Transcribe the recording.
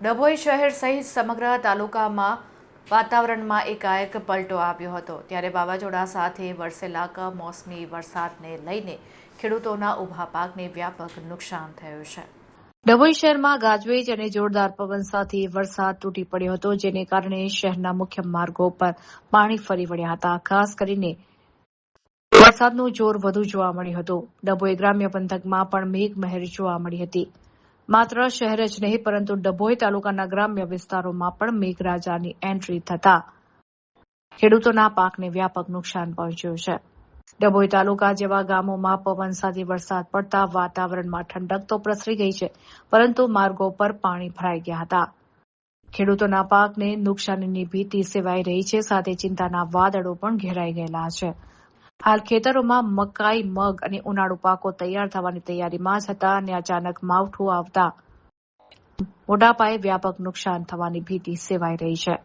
ડભોઈ શહેર સહિત સમગ્ર તાલુકામાં વાતાવરણમાં એકાએક પલટો આવ્યો હતો ત્યારે વાવાઝોડા સાથે વરસેલા કમોસમી વરસાદને લઈને ખેડૂતોના ઊભા પાકને વ્યાપક નુકસાન થયું છે। ડભોઈ શહેરમાં ગાજવીજ અને જોરદાર પવન સાથે વરસાદ તૂટી પડ્યો હતો, જેને કારણે શહેરના મુખ્ય માર્ગો પર પાણી ફરી વળ્યા હતા। ખાસ કરીને વરસાદનું જોર વધુ જોવા મળ્યું હતું। ડભોઈ ગ્રામ્ય પંથકમાં પણ મેઘમહેર જોવા મળી હતી। માત્ર શહેર જ નહીં પરંતુ ડભોઈ તાલુકાના ગ્રામ્ય વિસ્તારોમાં પણ મેઘરાજાની એન્ટ્રી થતા ખેડૂતોના પાકને વ્યાપક નુકસાન પહોંચ્યું છે। ડભોઈ તાલુકા જેવા ગામોમાં પવન સાથે વરસાદ પડતા વાતાવરણમાં ઠંડક તો પ્રસરી ગઈ છે, પરંતુ માર્ગો પર પાણી ભરાઈ ગયા હતા। ખેડૂતોના પાકને નુકસાનીની ભીતિ સેવાઈ રહી છે, સાથે ચિંતાના વાદળો પણ ઘેરાઈ ગયેલા છે। હાલ ખેતરોમાં મકાઈ, મગ અને ઉનાળુ પાકો તૈયાર થવાની તૈયારીમાં જ હતા અને અચાનક માવઠું આવતા મોટા પાયે વ્યાપક નુકસાન થવાની ભીતિ સેવાઈ રહી છે।